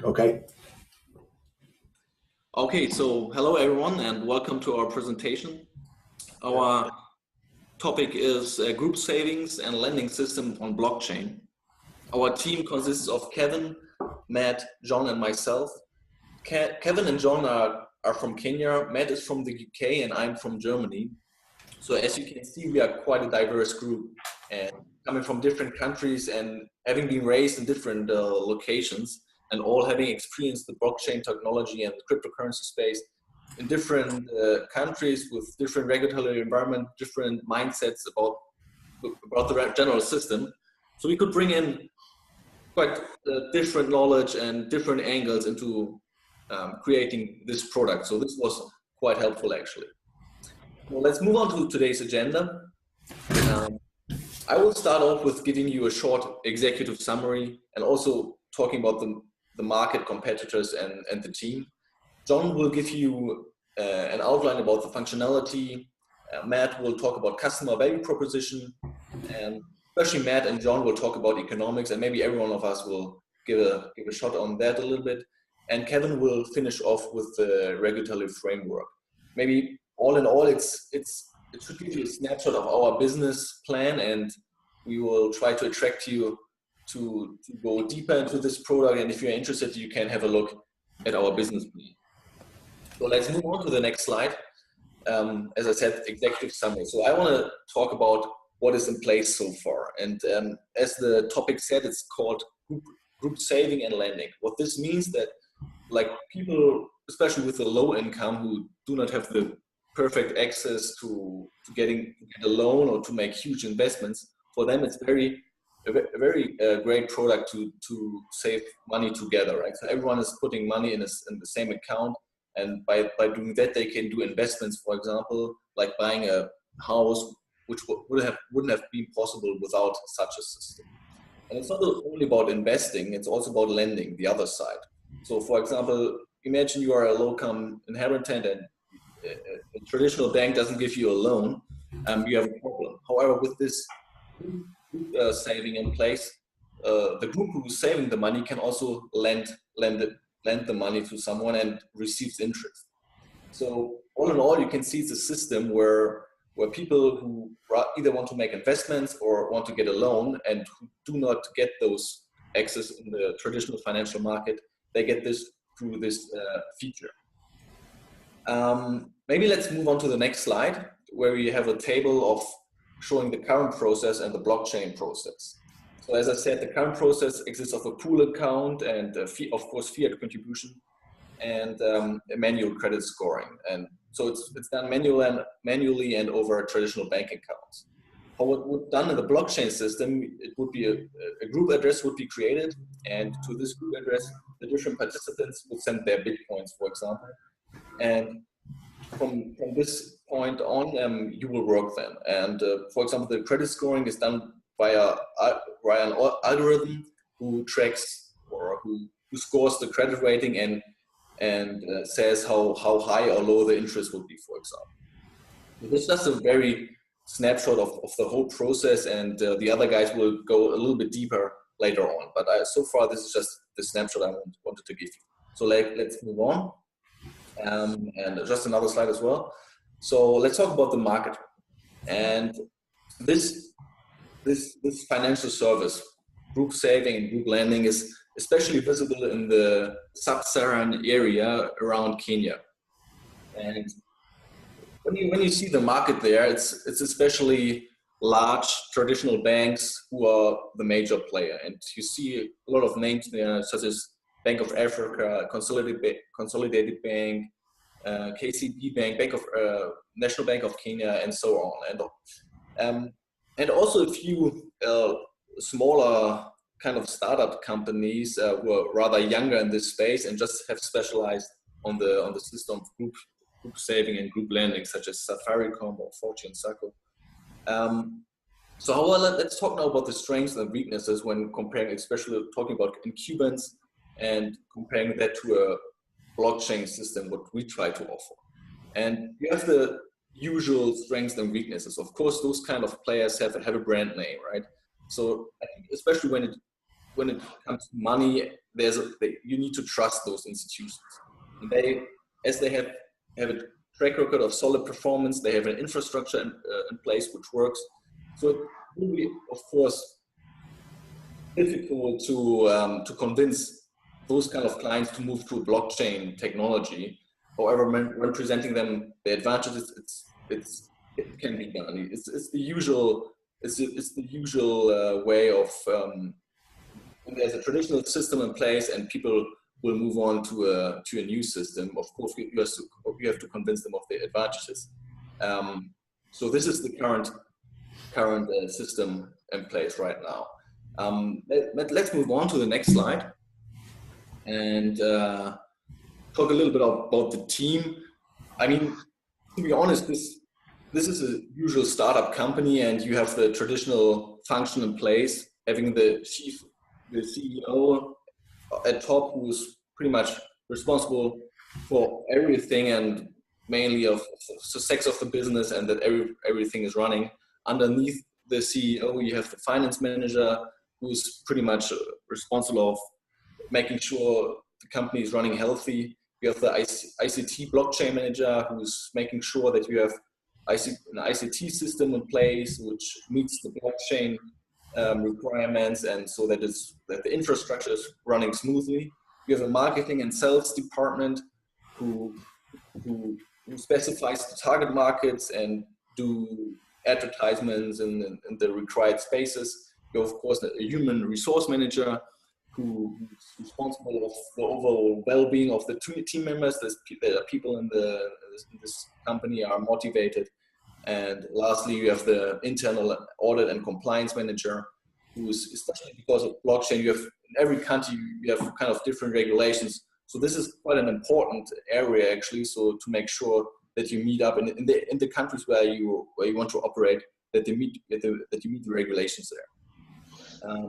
Okay. Okay, so hello everyone and welcome to our presentation. Our topic is group savings and lending system on blockchain. Our team consists of Kevin, Matt, John and myself. Kevin and John are from Kenya, Matt is from the UK and I'm from Germany. So as you can see, we are quite a diverse group and coming from different countries and having been raised in different locations and all having experienced the blockchain technology and the cryptocurrency space in different countries with different regulatory environment, different mindsets about the general system. So we could bring in quite different knowledge and different angles into creating this product. So this was quite helpful actually. Well, let's move on to today's agenda. I will start off with giving you a short executive summary and also talking about the market competitors and the team. John will give you an outline about the functionality. Matt will talk about customer value proposition, and especially Matt and John will talk about economics, and maybe every one of us will give a shot on that a little bit. And Kevin will finish off with the regulatory framework. Maybe all in all, it should give you a snapshot of our business plan, and we will try to attract you to go deeper into this product. And if you're interested, you can have a look at our business plan. So let's move on to the next slide. As I said, executive summary. So I want to talk about what is in place so far. And as the topic said, it's called group saving and lending. What this means that like people, especially with a low income who do not have the perfect access to get a loan or to make huge investments, for them it's a very great product to save money together, right? So everyone is putting money in the same account, and by doing that they can do investments, for example, like buying a house, which wouldn't have been possible without such a system. And it's not only about investing, it's also about lending, the other side. So for example, imagine you are a low-income inheritant and a traditional bank doesn't give you a loan, you have a problem. However, with this saving in place, the group who's saving the money can also lend the money to someone and receives interest. So all in all, you can see it's a system where people who either want to make investments or want to get a loan and who do not get those access in the traditional financial market, they get this through this feature. Maybe let's move on to the next slide, where we have a table of showing the current process and the blockchain process. So as I said, the current process exists of a pool account and of course fiat contribution and a manual credit scoring. And so it's done manually and over traditional bank accounts. How it would done in the blockchain system, it would be a group address would be created, and to this group address, the different participants would send their Bitcoins, for example. And from this point on, you will work them. And for example, the credit scoring is done via an algorithm who tracks or who scores the credit rating and says how high or low the interest would be, for example. So this is just a very snapshot of the whole process, and the other guys will go a little bit deeper later on. But so far, this is just the snapshot I wanted to give you. So let's move on. And just another slide as well. So let's talk about the market. And this financial service, group saving and group lending, is especially visible in the sub-Saharan area around Kenya. And when you see the market there, it's especially large traditional banks who are the major player. And you see a lot of names there, such as Bank of Africa, Consolidated Bank, KCB Bank, National Bank of Kenya, and so on. And also a few smaller kind of startup companies who are rather younger in this space and just have specialized on the system of group saving and group lending, such as Safaricom or Fortune Sacco. So let's talk now about the strengths and weaknesses when comparing, especially talking about incumbents and comparing that to a blockchain system, what we try to offer. And you have the usual strengths and weaknesses. Of course, those kind of players have a brand name, right? So I think especially when it when it comes to money, you need to trust those institutions. And as they have a track record of solid performance, they have an infrastructure in place which works. So it will be, of course, difficult to convince those kind of clients to move to a blockchain technology. However, when presenting them the advantages, it can be done. It's the usual way of there's a traditional system in place, and people will move on to a new system. Of course, you have to convince them of the advantages. So this is the current system in place right now. Let's move on to the next slide and talk a little bit about the team. I mean, to be honest, this is a usual startup company, and you have the traditional function in place, having the CEO at top, who is pretty much responsible for everything and mainly of the success of the business, and that everything is running. Underneath the CEO, you have the finance manager, who's pretty much responsible of making sure the company is running healthy. You have the ICT blockchain manager, who's making sure that you have an ICT system in place which meets the blockchain requirements, and so that the infrastructure is running smoothly. You have a marketing and sales department who specifies the target markets and do advertisements in the required spaces. You have, of course, a human resource manager who's responsible for the overall well-being of the team members. The people in this company are motivated. And lastly, you have the internal audit and compliance manager, who's, especially because of blockchain, you have in every country, you have kind of different regulations. So this is quite an important area, actually. So to make sure that you meet up in the countries where you want to operate, that you meet the regulations there.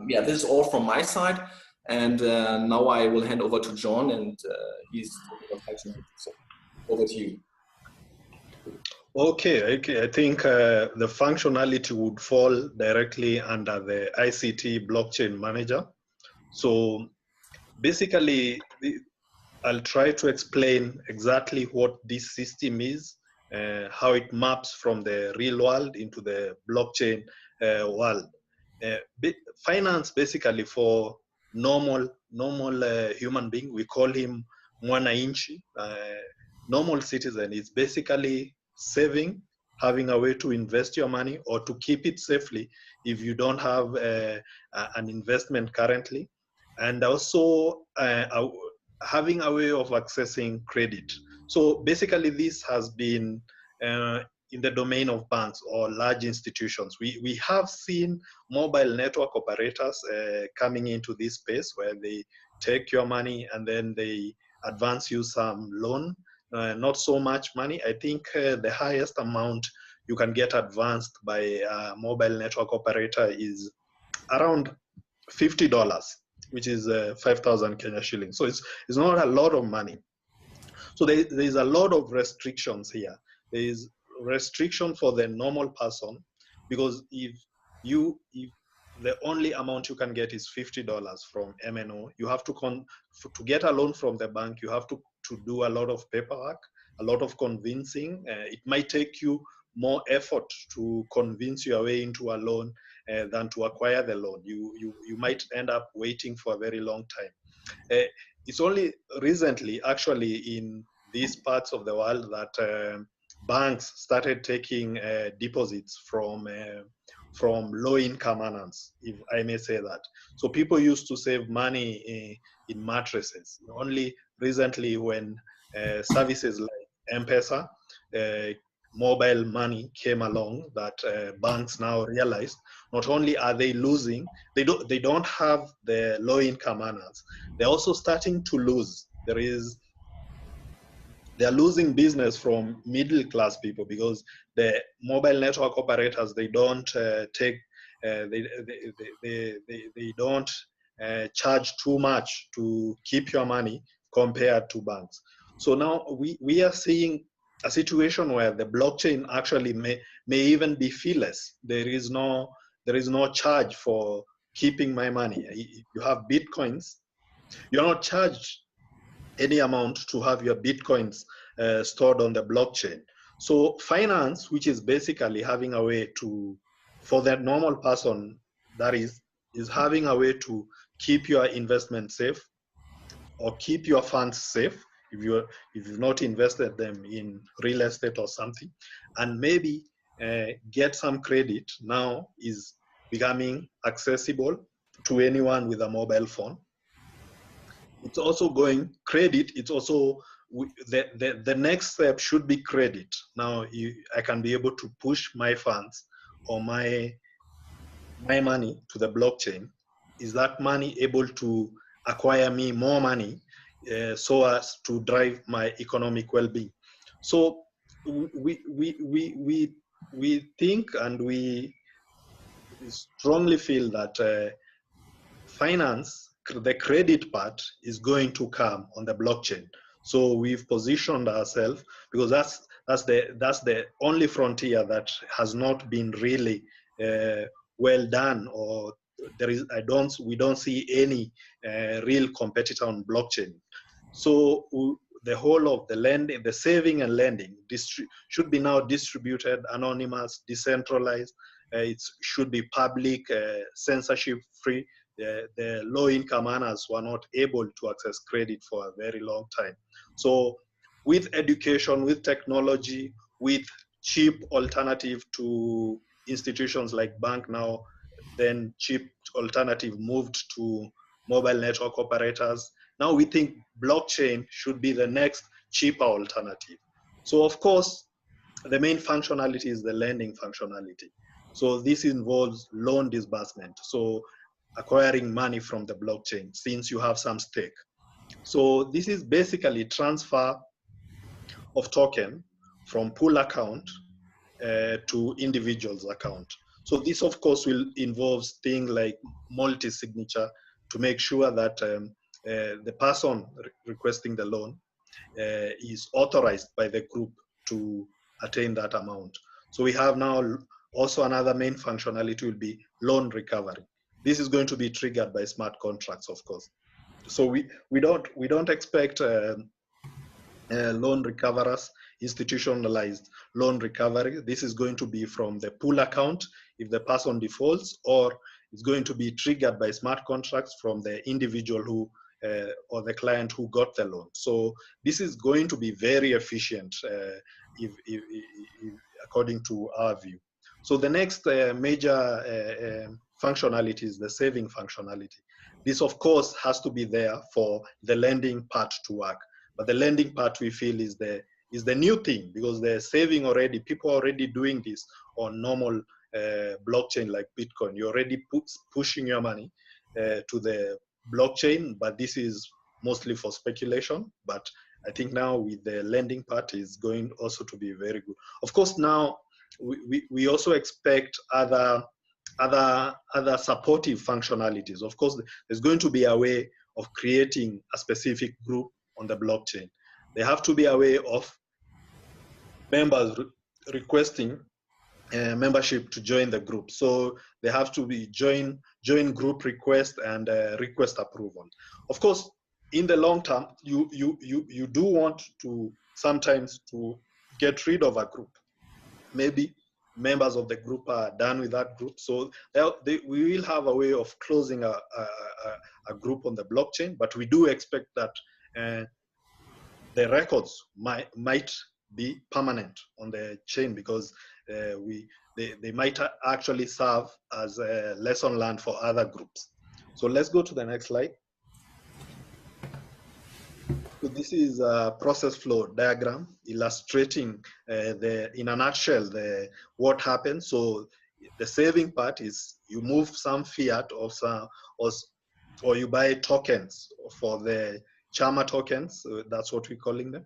Yeah, this is all from my side. And now I will hand over to John, and he's talking about functionality. So over to you. Okay. I think the functionality would fall directly under the ICT blockchain manager. So basically, I'll try to explain exactly what this system is, how it maps from the real world into the blockchain world. Finance, basically, for normal human being, we call him mwananchi, normal citizen. Is basically saving, having a way to invest your money or to keep it safely if you don't have an investment currently, and also having a way of accessing credit. So basically, this has been in the domain of banks or large institutions. We have seen mobile network operators coming into this space, where they take your money and then they advance you some loan. Not so much money. I think the highest amount you can get advanced by a mobile network operator is around $50, which is 5,000 Kenya shillings. So it's not a lot of money. So there is a lot of restrictions here. There is restriction for the normal person, because if the only amount you can get is $50 from MNO, you have to get a loan from the bank, you have to do a lot of paperwork, a lot of convincing. It might take you more effort to convince your way into a loan than to acquire the loan. You might end up waiting for a very long time. It's only recently, actually, in these parts of the world that banks started taking deposits from low-income earners, if I may say that. So people used to save money in mattresses. Only recently, when services like M-Pesa, mobile money came along, that banks now realized not only are they losing, they don't have the low-income earners. They're also starting to lose. They're losing business from middle-class people, because the mobile network operators, they don't they don't charge too much to keep your money compared to banks. So now we are seeing a situation where the blockchain actually may even be feeless. There is no charge for keeping my money. You have Bitcoins. You're not charged any amount to have your Bitcoins stored on the blockchain. So finance, which is basically having a way to, for that normal person, that is having a way to keep your investment safe or keep your funds safe if you've not invested them in real estate or something, and maybe get some credit now is becoming accessible to anyone with a mobile phone. It's also going credit. It's also the next step should be credit. Now I can be able to push my funds or my money to the blockchain. Is that money able to acquire me more money so as to drive my economic well-being? So we think and we strongly feel that finance, the credit part, is going to come on the blockchain. So we've positioned ourselves because that's the only frontier that has not been really well done, or we don't see any real competitor on blockchain. So the whole of the lending, the saving and lending should be now distributed, anonymous, decentralized. It should be public, censorship free. The low-income earners were not able to access credit for a very long time. So with education, with technology, with cheap alternative to institutions like bank now, then cheap alternative moved to mobile network operators. Now we think blockchain should be the next cheaper alternative. So of course, the main functionality is the lending functionality. So this involves loan disbursement. So acquiring money from the blockchain since you have some stake. So this is basically transfer of token from pool account to individual's account. So this, of course, will involve things like multi-signature to make sure that the person requesting the loan is authorized by the group to attain that amount. So we have now also another main functionality will be loan recovery. This is going to be triggered by smart contracts, of course. So we don't expect loan recoverers, institutionalized loan recovery. This is going to be from the pool account if the person defaults, or it's going to be triggered by smart contracts from the individual who or the client who got the loan. So this is going to be very efficient if according to our view. So the next major functionality is the saving functionality. This, of course, has to be there for the lending part to work. But the lending part, we feel, is the new thing, because they're saving already. People are already doing this on normal blockchain like Bitcoin. You're already pushing your money to the blockchain, but this is mostly for speculation. But I think now with the lending part is going also to be very good. Of course, now we also expect other supportive functionalities. Of course, there's going to be a way of creating a specific group on the blockchain. There have to be a way of members requesting membership to join the group. So they have to be join group request and request approval. Of course, in the long term, you do want to sometimes to get rid of a group. Maybe members of the group are done with that group. So we will have a way of closing a group on the blockchain, but we do expect that the records might be permanent on the chain, because they might actually serve as a lesson learned for other groups. So let's go to the next slide. So this is a process flow diagram illustrating in a nutshell what happens. So the saving part is you move some fiat or you buy tokens for the Chama tokens. That's what we're calling them.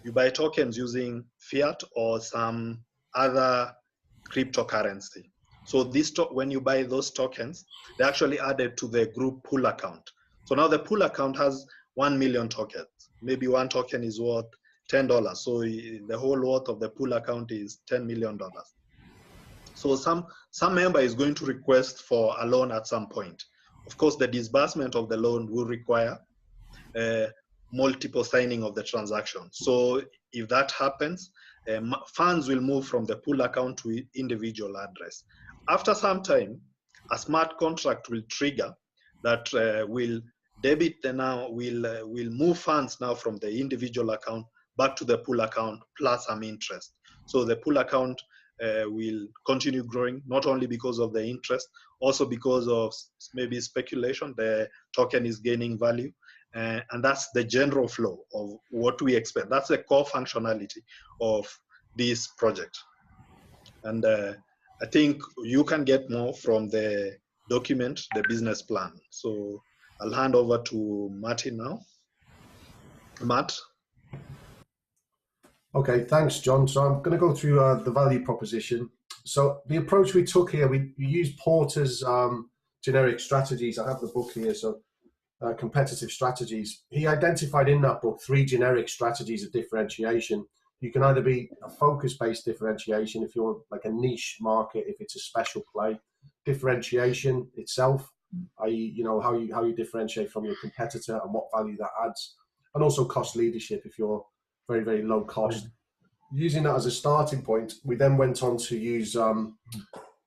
You buy tokens using fiat or some other cryptocurrency. So when you buy those tokens, they're actually added to the group pool account. So now the pool account has 1 million tokens. Maybe one token is worth $10. So the whole worth of the pool account is $10 million. So some member is going to request for a loan at some point. Of course, the disbursement of the loan will require multiple signing of the transaction. So if that happens, funds will move from the pool account to individual address. After some time, a smart contract will trigger that will debit will move funds now from the individual account back to the pool account plus some interest. So the pool account will continue growing, not only because of the interest, also because of maybe speculation, the token is gaining value. And that's the general flow of what we expect. That's the core functionality of this project. And I think you can get more from the document, the business plan. So I'll hand over to Martin now. Matt. Okay, thanks, John. So I'm going to go through the value proposition. So the approach we took here, we used Porter's generic strategies. I have the book here, so competitive strategies. He identified in that book 3 generic strategies of differentiation. You can either be a focus-based differentiation if you're like a niche market, if it's a special play. Differentiation itself, i.e., you know, how you differentiate from your competitor and what value that adds, and also cost leadership if you're very, very low cost. Using that as a starting point, we then went on to use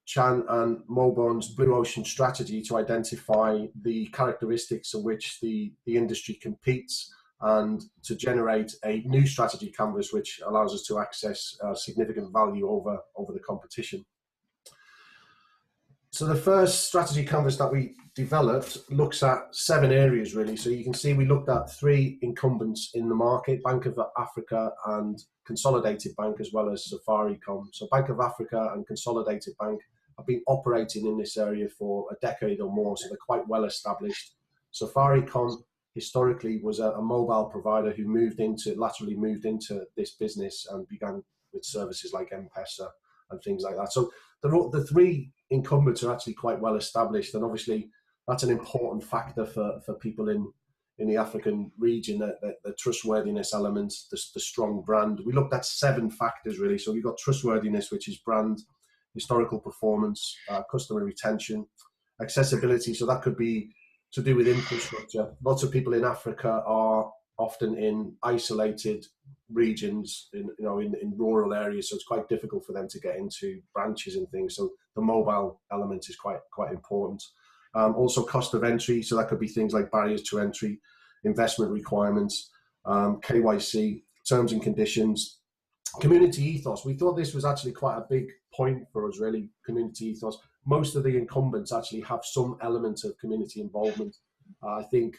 Chan and Mobon's Blue Ocean strategy to identify the characteristics in which the industry competes and to generate a new strategy canvas which allows us to access significant value over the competition. So the first strategy canvas that we developed looks at 7 areas really. So you can see we looked at 3 incumbents in the market, Bank of Africa and Consolidated Bank, as well as Safaricom. So Bank of Africa and Consolidated Bank have been operating in this area for a decade or more, so they're quite well established. Safaricom historically was a mobile provider who laterally moved into this business and began with services like M-Pesa and things like that. So the 3 incumbents are actually quite well established, and obviously that's an important factor for people in the African region, the trustworthiness element, the strong brand. We looked at 7 factors really. So we've got trustworthiness, which is brand, historical performance, customer retention, accessibility. So that could be to do with infrastructure. Lots of people in Africa are often in isolated regions, in rural areas, so it's quite difficult for them to get into branches and things. So the mobile element is quite important. Also cost of entry, so that could be things like barriers to entry, investment requirements, KYC, terms and conditions, community ethos. We thought this was actually quite a big point for us, really, community ethos. Most of the incumbents actually have some element of community involvement. I think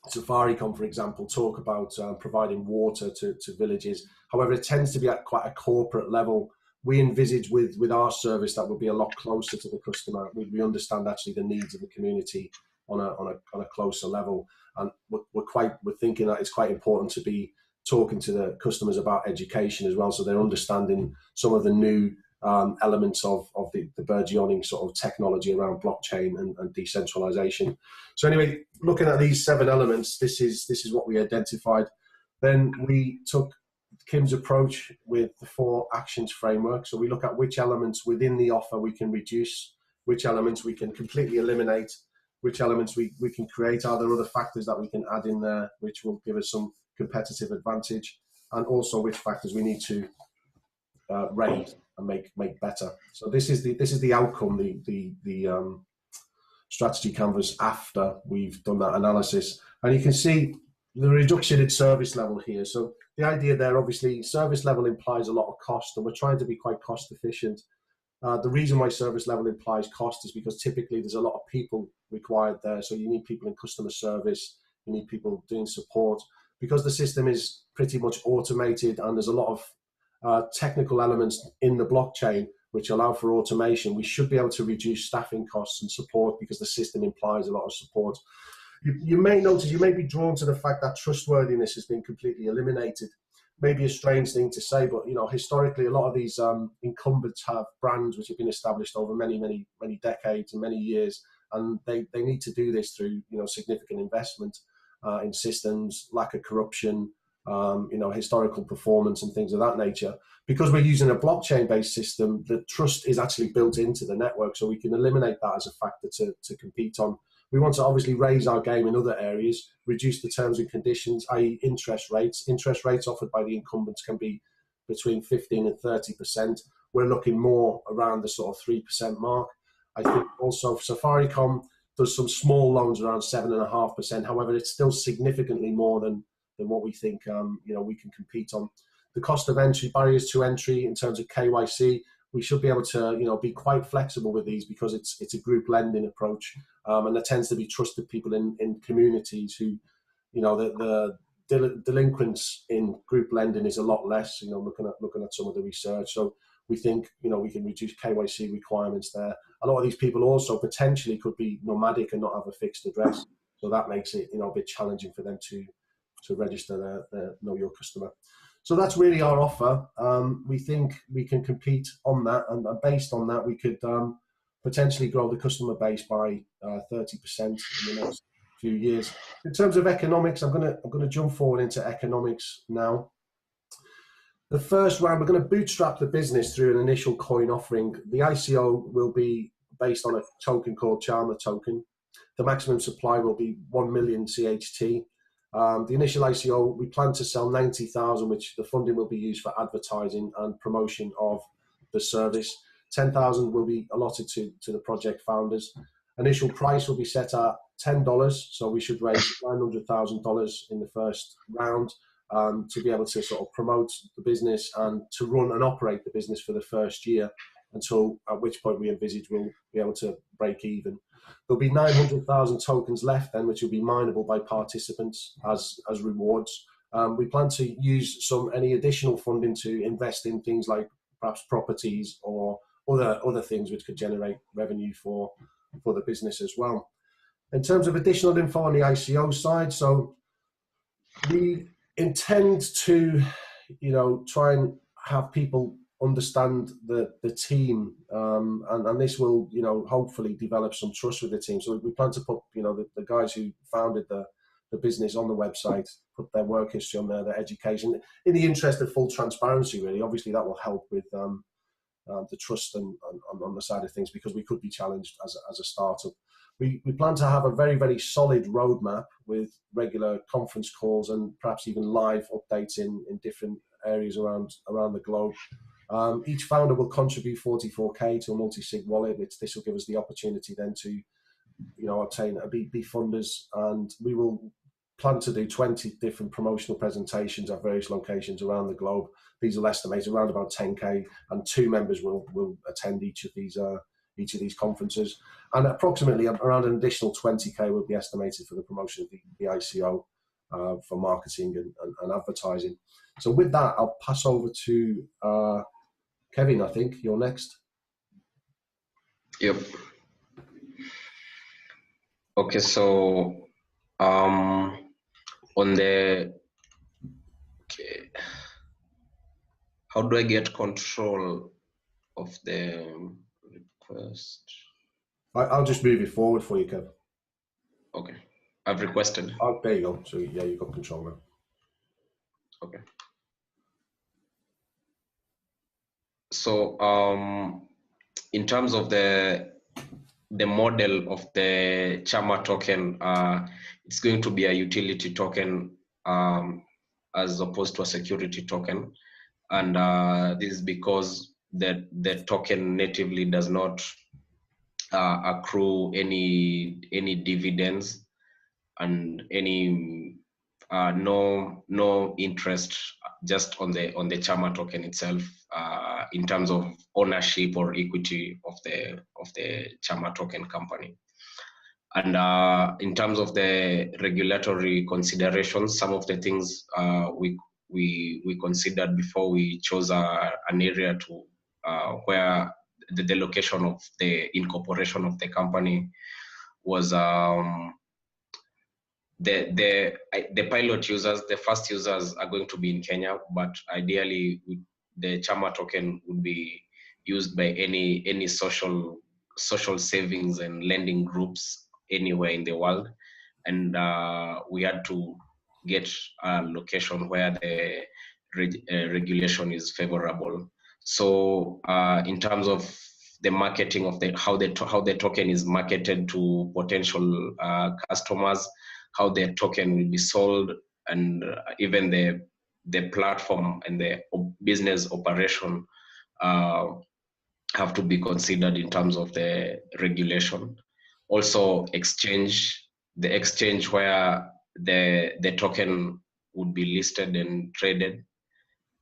Safaricom, for example, talk about providing water to villages. However, it tends to be at quite a corporate level. We envisage with our service that would be a lot closer to the customer. We understand actually the needs of the community on a closer level, and we're thinking that it's quite important to be talking to the customers about education as well, so they're understanding some of the new elements of the burgeoning sort of technology around blockchain and decentralization. So anyway, looking at these 7 elements, this is what we identified. Then we took Kim's approach with the 4 actions framework. So we look at which elements within the offer we can reduce, which elements we can completely eliminate, which elements we can create. Are there other factors that we can add in there which will give us some competitive advantage, and also which factors we need to raise and make better. So this is the outcome, the strategy canvas after we've done that analysis, and you can see the reduction in service level here. So the idea there, obviously, service level implies a lot of cost, and we're trying to be quite cost efficient. The reason why service level implies cost is because typically there's a lot of people required there. So you need people in customer service, you need people doing support. Because the system is pretty much automated and there's a lot of technical elements in the blockchain which allow for automation, we should be able to reduce staffing costs and support because the system implies a lot of support. You may notice, you may be drawn to the fact that trustworthiness has been completely eliminated. Maybe a strange thing to say, but historically, a lot of these incumbents have brands which have been established over many decades and many years, and they need to do this through significant investment in systems, lack of corruption, historical performance and things of that nature. Because we're using a blockchain-based system, the trust is actually built into the network, so we can eliminate that as a factor to compete on. We want to obviously raise our game in other areas, reduce the terms and conditions, i.e. interest rates. Interest rates offered by the incumbents can be between 15 and 30%. We're looking more around the sort of 3% mark. I think also Safaricom does some small loans around 7.5%. However, it's still significantly more than what we think we can compete on. The cost of entry, barriers to entry in terms of KYC, we should be able to be quite flexible with these because it's a group lending approach, and there tends to be trusted people in communities who, the delinquents in group lending is a lot less. Looking at some of the research, so we think we can reduce KYC requirements there. A lot of these people also potentially could be nomadic and not have a fixed address, so that makes it a bit challenging for them to register their Know Your Customer. So that's really our offer. We think we can compete on that, and based on that, we could potentially grow the customer base by 30% in the next few years. In terms of economics, I'm gonna jump forward into economics now. The first round, we're going to bootstrap the business through an initial coin offering. The ICO will be based on a token called Charma token. The maximum supply will be 1 million CHT. The initial ICO, we plan to sell 90,000, which the funding will be used for advertising and promotion of the service. 10,000 will be allotted to the project founders. Initial price will be set at $10, so we should raise $900,000 in the first round to be able to sort of promote the business and to run and operate the business for the first year, until at which point we envisage we'll be able to break even. There'll be 900,000 tokens left then, which will be mineable by participants as rewards. We plan to use any additional funding to invest in things like perhaps properties or other things which could generate revenue for the business as well. In terms of additional info on the ICO side, so we intend to try and have people understand the team, and this will hopefully develop some trust with the team. So we plan to put the guys who founded the business on the website, put their work history on there, their education, in the interest of full transparency really. Obviously that will help with the trust and on the side of things, because we could be challenged as a startup. We plan to have a very, very solid roadmap with regular conference calls and perhaps even live updates in different areas around the globe. Each founder will contribute 44K to a multi-sig wallet. This will give us the opportunity then to obtain be funders, and we will plan to do 20 different promotional presentations at various locations around the globe. These will estimate around about 10K, and 2 members will attend each of these conferences, and approximately around an additional 20K will be estimated for the promotion of the ICO for marketing and advertising. So with that, I'll pass over to Kevin. I think you're next. Yep. Okay, so on the how do I get control of the request? I'll just move it forward for you, Kev. Okay, I've requested. Oh, there you go. So yeah, you've got control now. Okay. So in terms of the model of the Charma token, it's going to be a utility token as opposed to a security token, and this is because the token natively does not accrue any dividends and any no interest, just on the Charma token itself, in terms of ownership or equity of the Charma token company. And in terms of the regulatory considerations, some of the things we considered before we chose an area to where the location of the incorporation of the company was the pilot users. The first users are going to be in Kenya, but ideally the Charma token would be used by any social savings and lending groups anywhere in the world. And we had to get a location where the regulation is favorable. So in terms of the marketing of how the token is marketed to potential customers, how the token will be sold, and even the platform and the business operation have to be considered in terms of the regulation. Also, the exchange where the token would be listed and traded.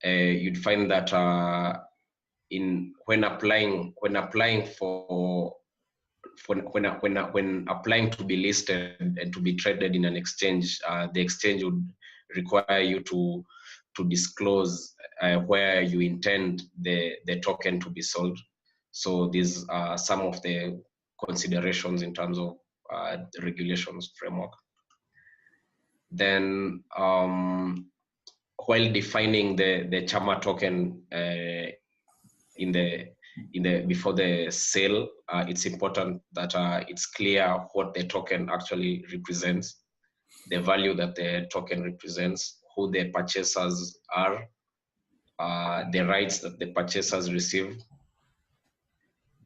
You'd find that when applying to be listed and to be traded in an exchange, the exchange would require you to disclose where you intend the token to be sold. So these are some of the considerations in terms of the regulations framework. Then while defining the Chama token before the sale, it's important that it's clear what the token actually represents, the value that the token represents, who the purchasers are, the rights that the purchasers receive,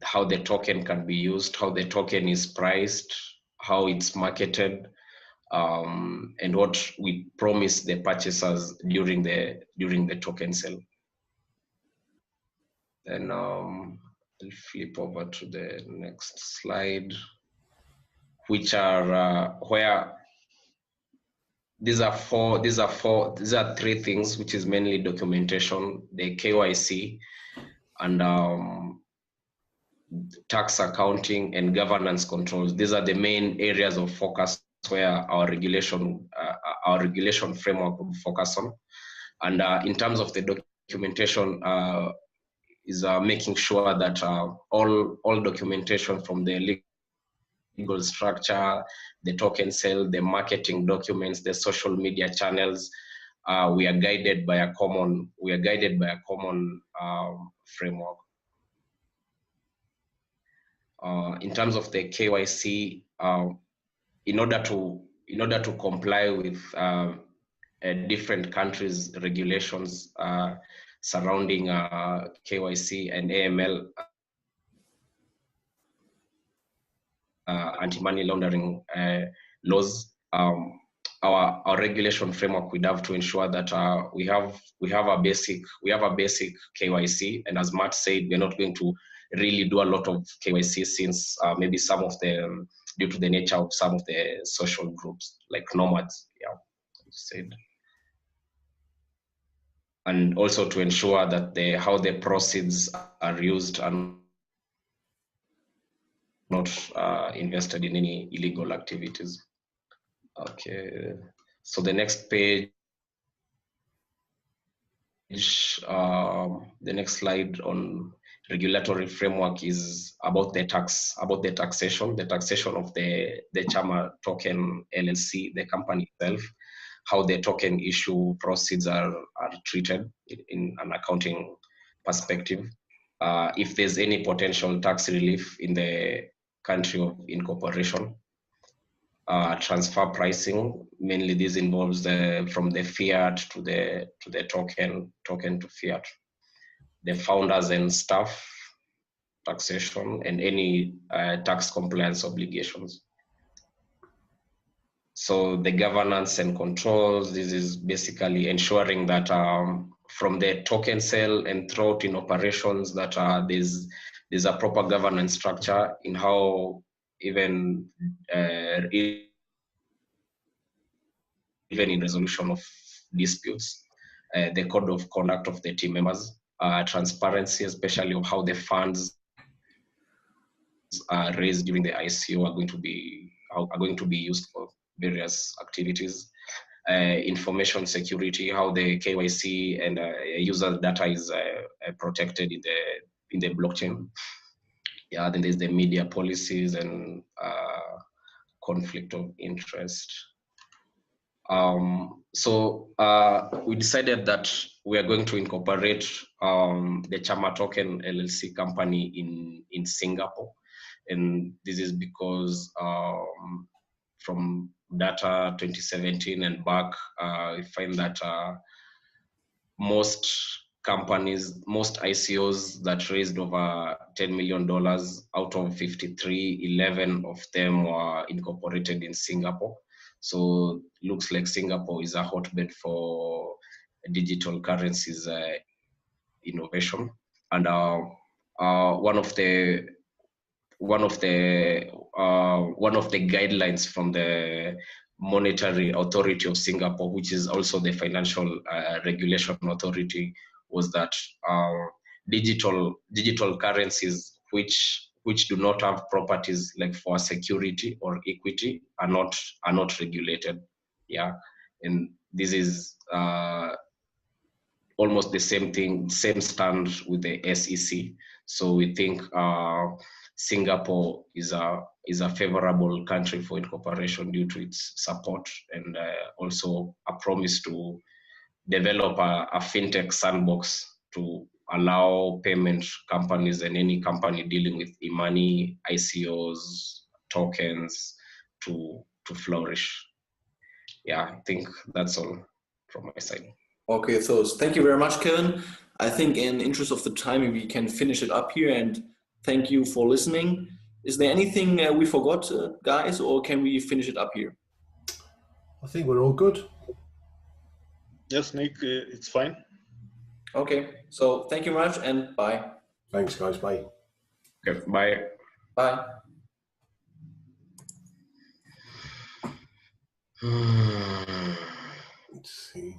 how the token can be used, how the token is priced, how it's marketed, and what we promise the purchasers during the token sale. Then I'll flip over to the next slide, which are where these are three things, which is mainly documentation, the KYC, and tax accounting and governance controls. These are the main areas of focus where our regulation framework will focus on. And in terms of the documentation, is making sure that all documentation from the legal structure, the token sale, the marketing documents, the social media channels, we are guided by a common framework. In terms of the KYC, in order to comply with different countries' regulations surrounding KYC and AML, anti-money laundering laws, our regulation framework would have to ensure that we have a basic KYC, and as Matt said, we're not going to really do a lot of KYC since maybe some of the due to the nature of some of the social groups like nomads, said. And also to ensure that how the proceeds are used and not invested in any illegal activities. Okay, so the next page, the next slide on regulatory framework is about the taxation of the Chama token LLC, the company itself, how the token issue proceeds are treated in an accounting perspective. If there's any potential tax relief in the country of incorporation, transfer pricing, mainly this involves from the fiat to the token to fiat, the founders and staff taxation, and any tax compliance obligations. So the governance and controls, this is basically ensuring that from the token sale and throughout in operations that there's a proper governance structure in how even in resolution of disputes, the code of conduct of the team members, transparency, especially of how the funds raised during the ICO are going to be used for various activities, information security, how the KYC and user data is protected in the blockchain. Yeah, then there's the media policies and conflict of interest. So we decided that we are going to incorporate the Chama token LLC company in Singapore, and this is because from data 2017 and back, we find that most companies, most ICOs that raised over $10 million, out of 53, 11 of them were incorporated in Singapore. So looks like Singapore is a hotbed for digital currencies innovation. And one of the guidelines from the Monetary Authority of Singapore, which is also the financial regulation authority, was that digital currencies which do not have properties like for security or equity are not regulated. Yeah, and this is almost the same thing, same stand with the SEC. So we think Singapore is a favorable country for incorporation due to its support and also a promise to develop a fintech sandbox to allow payment companies and any company dealing with e-money, ICOs, tokens to flourish. Yeah, I think that's all from my side. Okay, so thank you very much, Kevin. I think in interest of the time, we can finish it up here, and thank you for listening. Is there anything we forgot, guys, or can we finish it up here? I think we're all good. Yes, Nick, it's fine. Okay, so thank you very much and bye. Thanks, guys. Bye. Okay, bye. Bye. Let's see.